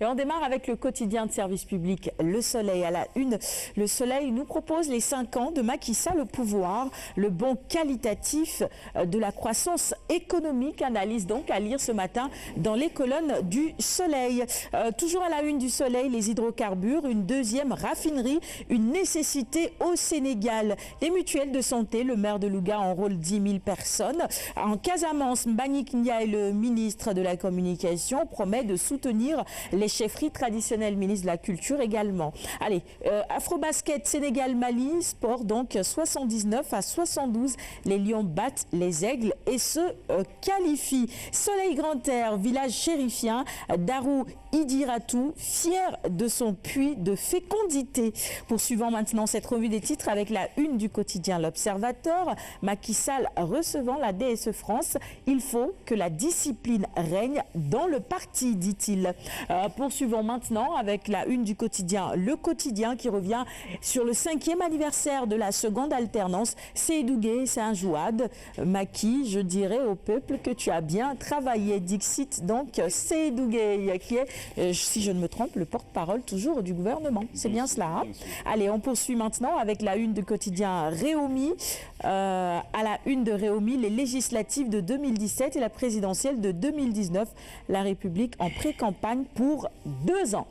Et on démarre avec le quotidien de service public, Le Soleil. À la une, Le Soleil nous propose les 5 ans de Macky Sall au pouvoir, le bond qualitatif de la croissance économique. Analyse donc à lire ce matin dans les colonnes du Soleil. Toujours à la une du Soleil, les hydrocarbures, une deuxième raffinerie, une nécessité au Sénégal. Les mutuelles de santé, le maire de Louga enrôle 10 000 personnes. En Casamance, Mbagnick Ndiaye, le ministre de la Communication, promet de soutenir les chefferies traditionnelles, ministre de la Culture également. Allez, Afrobasket, Sénégal-Mali, sport donc 79-72. Les Lions battent les Aigles et se qualifient. Soleil Grand Air, village chérifien, Darou Idiratou, fier de son puits de fécondité. Poursuivons maintenant cette revue des titres avec la une du quotidien L'Observateur. Macky Sall recevant la DSE France. Il faut que la discipline règne dans le parti, dit-il. Poursuivons maintenant avec la une du quotidien Le Quotidien qui revient sur le 5e anniversaire de la seconde alternance. Seydou Gueye, Saint-Jouad. Macky, je dirais au peuple que tu as bien travaillé. Dixit donc Seydou Gueye qui est, si je ne me trompe, le porte-parole toujours du gouvernement. C'est bien cela. Hein? Allez, on poursuit maintenant avec la une du quotidien Réumi. À la une de Réumi, les législatives de 2017 et la présidentielle de 2019. La République en pré-campagne pour 2 ans.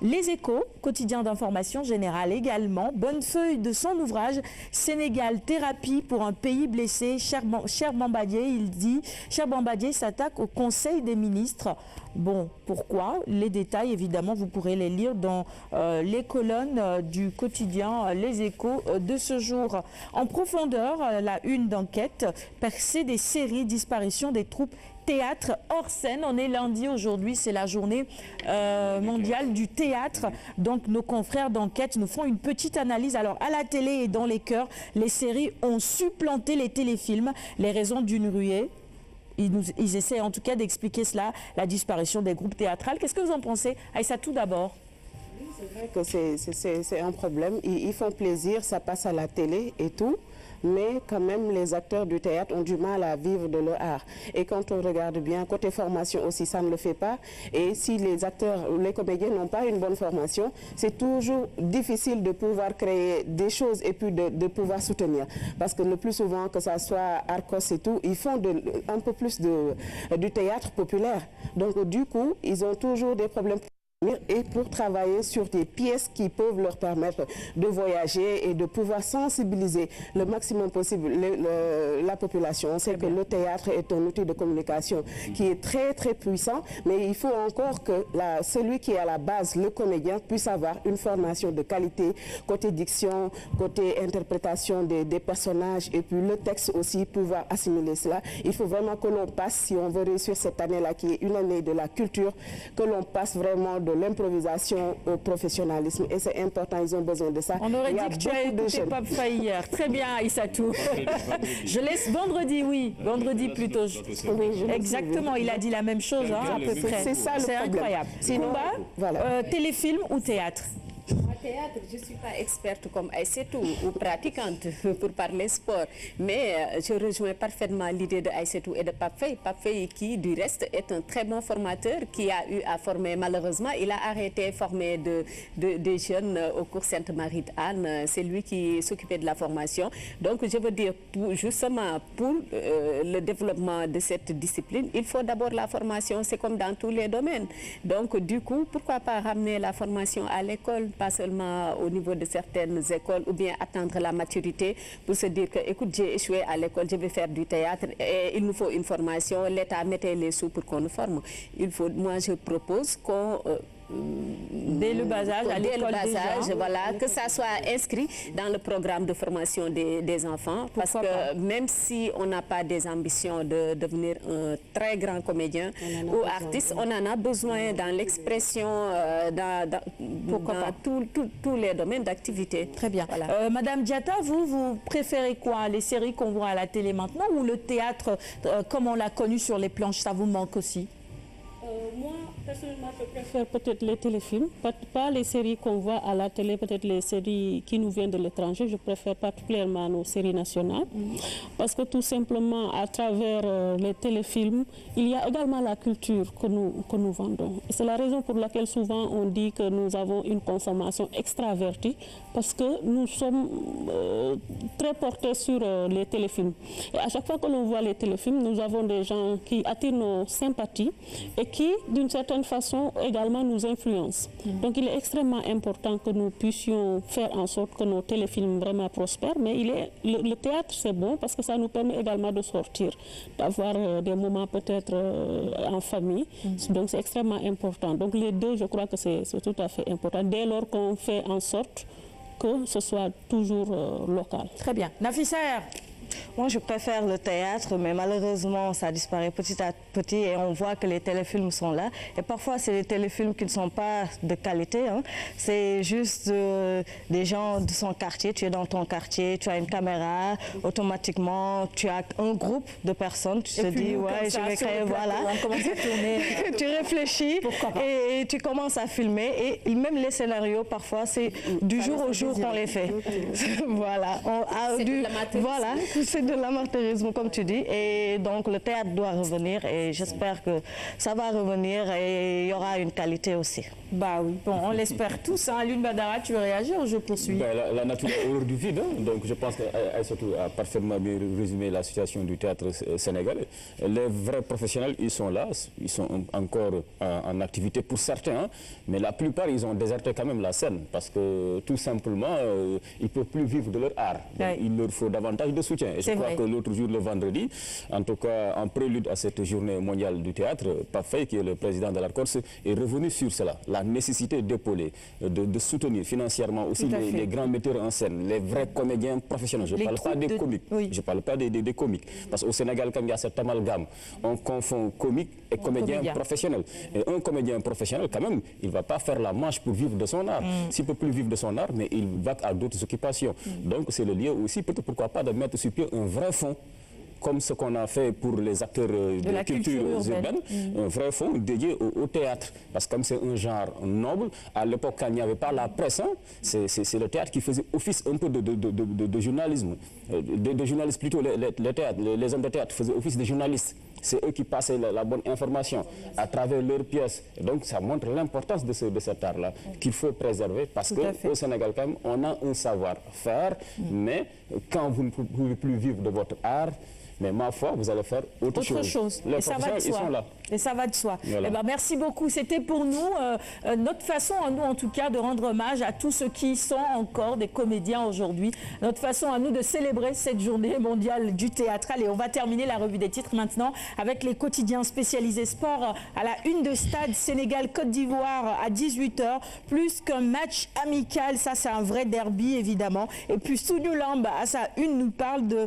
Les Échos, quotidien d'information générale également, bonne feuille de son ouvrage Sénégal, thérapie pour un pays blessé. Cher Bambadier, il dit, Cher Bambadier s'attaque au Conseil des ministres. Bon, pourquoi? Les détails, évidemment, vous pourrez les lire dans les colonnes du quotidien Les Échos de ce jour. En profondeur, la une d'enquête, percée des séries, disparition des troupes théâtre hors scène. On est lundi aujourd'hui, c'est la journée mondiale du théâtre. Donc nos confrères d'enquête nous font une petite analyse. Alors à la télé et dans les cœurs, les séries ont supplanté les téléfilms. Les raisons d'une ruée. Ils essaient en tout cas d'expliquer cela, la disparition des groupes théâtrales. Qu'est-ce que vous en pensez? Aïssa, tout d'abord. C'est vrai que c'est un problème. Ils font plaisir, ça passe à la télé et tout. Mais quand même, les acteurs du théâtre ont du mal à vivre de leur art. Et quand on regarde bien, côté formation aussi, ça ne le fait pas. Et si les acteurs ou les comédiens n'ont pas une bonne formation, c'est toujours difficile de pouvoir créer des choses et puis de pouvoir soutenir. Parce que le plus souvent, que ça soit Arcos et tout, ils font un peu plus du théâtre populaire. Donc du coup, ils ont toujours des problèmes et pour travailler sur des pièces qui peuvent leur permettre de voyager et de pouvoir sensibiliser le maximum possible la population. On sait que le théâtre est un outil de communication qui est très très puissant, mais il faut encore que celui qui est à la base, le comédien, puisse avoir une formation de qualité, côté diction, côté interprétation des personnages et puis le texte aussi, pouvoir assimiler cela. Il faut vraiment que l'on passe, si on veut réussir cette année-là qui est une année de la culture, que l'on passe vraiment de l'improvisation au professionnalisme. Et c'est important, ils ont besoin de ça. On aurait dit que tu as écouté Pape Faye hier. Très bien, Aïssatou. Je laisse vendredi, oui. Vendredi plutôt. Oui, exactement, il a dit la même chose, hein, à peu près. C'est ça le problème. C'est incroyable. Sinon, voilà. Téléfilm ou théâtre? En théâtre, je ne suis pas experte comme Aïssatou ou pratiquante pour parler sport, mais je rejoins parfaitement l'idée de Aïssatou et de Pape Faye. Pape Faye qui, du reste, est un très bon formateur qui a eu à former, malheureusement, il a arrêté de former des jeunes au cours Sainte-Marie d'Anne. C'est lui qui s'occupait de la formation. Donc, je veux dire, justement, pour le développement de cette discipline, il faut d'abord la formation, c'est comme dans tous les domaines. Donc, du coup, pourquoi pas ramener la formation à l'école? Pas seulement au niveau de certaines écoles ou bien attendre la maturité pour se dire que, écoute, j'ai échoué à l'école, je vais faire du théâtre et il nous faut une formation, l'État mettait les sous pour qu'on nous forme. Moi, je propose qu'on... dès le bas âge, à l'école déjà. Voilà, que ça soit inscrit dans le programme de formation des enfants. Parce que même si on n'a pas des ambitions de devenir un très grand comédien ou artiste, on en a besoin dans l'expression, dans tous les domaines d'activité. Très bien. Voilà. Madame Diatta, vous préférez quoi? Les séries qu'on voit à la télé maintenant ou le théâtre comme on l'a connu sur les planches, ça vous manque aussi? Moi, personnellement, je préfère peut-être les téléfilms, pas les séries qu'on voit à la télé, peut-être les séries qui nous viennent de l'étranger. Je préfère particulièrement nos séries nationales. Parce que tout simplement, à travers les téléfilms, il y a également la culture que nous vendons. C'est la raison pour laquelle souvent on dit que nous avons une consommation extravertie, parce que nous sommes très portés sur les téléfilms. Et à chaque fois que l'on voit les téléfilms, nous avons des gens qui attirent nos sympathies et qui, d'une certaine façon, également nous influencent. Donc il est extrêmement important que nous puissions faire en sorte que nos téléfilms vraiment prospèrent, mais le théâtre, c'est bon parce que ça nous permet également de sortir, d'avoir des moments peut-être en famille. Donc c'est extrêmement important. Donc les deux, je crois que c'est tout à fait important, dès lors qu'on fait en sorte que ce soit toujours local. Très bien. Nafissa Er. Moi, je préfère le théâtre, mais malheureusement, ça disparaît petit à petit et on voit que les téléfilms sont là. Et parfois, c'est des téléfilms qui ne sont pas de qualité. Hein. C'est juste des gens de son quartier. Tu es dans ton quartier, tu as une caméra, automatiquement, tu as un groupe de personnes. Tu te dis, ouais, je vais créer, voilà. On commence à tourner. Tu réfléchis et tu commences à filmer. Et même les scénarios, parfois, c'est du jour au jour qu'on les fait. Voilà. Voilà. C'est de l'amateurisme, comme tu dis, et donc le théâtre doit revenir et j'espère que ça va revenir et il y aura une qualité aussi. Bah oui, bon, on l'espère tous. Hein. Alioune Badara, tu veux réagir ou je poursuis? La nature est horreur du vide, hein. Donc je pense qu'Aïssatou a parfaitement bien résumé la situation du théâtre sénégalais. Les vrais professionnels, ils sont là, ils sont encore en activité pour certains, hein. Mais la plupart, ils ont déserté quand même la scène parce que tout simplement, ils ne peuvent plus vivre de leur art. Donc, il leur faut davantage de soutien. Et je crois que l'autre jour, le vendredi, en tout cas en prélude à cette journée mondiale du théâtre, Pape Faye, qui est le président de l'ARCORS, est revenu sur cela, la nécessité d'épauler, de soutenir financièrement aussi les grands metteurs en scène, les vrais comédiens professionnels. Je ne parle pas des comiques, je parle pas des comiques. Parce qu'au Sénégal, comme il y a cet amalgame, on confond comique et comédien professionnel. Et un comédien professionnel, quand même, il ne va pas faire la manche pour vivre de son art. S'il ne peut plus vivre de son art, mais il va à d'autres occupations. Donc c'est le lieu aussi, peut-être pourquoi pas, de mettre sur pied un vrai fonds, comme ce qu'on a fait pour les acteurs de la culture urbaine, un vrai fonds dédié au théâtre. Parce que comme c'est un genre noble, à l'époque quand il n'y avait pas la presse, hein, c'est le théâtre qui faisait office un peu de journalisme. De journalistes plutôt, les hommes de théâtre faisaient office de journalistes. C'est eux qui passaient la bonne information à travers leurs pièces. Et donc ça montre l'importance de cet art-là qu'il faut préserver parce qu'au Sénégal quand même, on a un savoir-faire, mais quand vous ne pouvez plus vivre de votre art, mais ma foi, vous allez faire autre chose. Les professionnels, ils sont là. Et ça va de soi. Voilà. Eh ben, merci beaucoup. C'était pour nous, notre façon, à nous en tout cas, de rendre hommage à tous ceux qui sont encore des comédiens aujourd'hui. Notre façon à nous de célébrer cette journée mondiale du théâtre. Allez, on va terminer la revue des titres maintenant avec les quotidiens spécialisés sport. À la une de Stade, Sénégal-Côte d'Ivoire à 18 h. Plus qu'un match amical, ça c'est un vrai derby évidemment. Et puis Sounoulambe, à sa une, nous parle de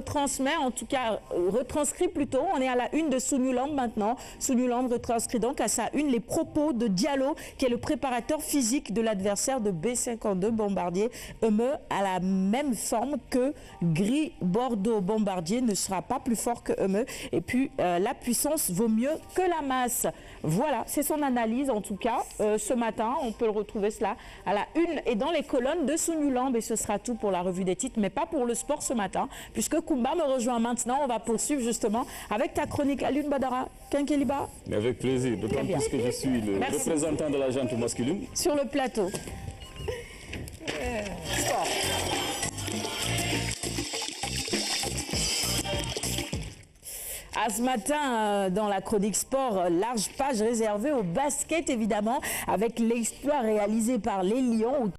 retransmet, en tout cas retranscrit plutôt. On est à la une de Sounoulambe maintenant. Sounoulambe retranscrit donc à sa une les propos de Diallo, qui est le préparateur physique de l'adversaire de B52 Bombardier. Eumeu à la même forme que Gris Bordeaux. Bombardier ne sera pas plus fort que Eumeu. Et puis la puissance vaut mieux que la masse. Voilà, c'est son analyse en tout cas. Ce matin, on peut le retrouver cela à la une et dans les colonnes de Sounoulambe. Et ce sera tout pour la revue des titres, mais pas pour le sport ce matin, puisque Koumba me rejoint maintenant. On va poursuivre justement avec ta chronique Alioune Badara. Kenkeliba. Avec plaisir, d'autant plus que je suis le représentant de la gente masculine. Sur le plateau. Sport. Ce matin, dans la chronique sport, large page réservée au basket évidemment, avec l'exploit réalisé par les Lions.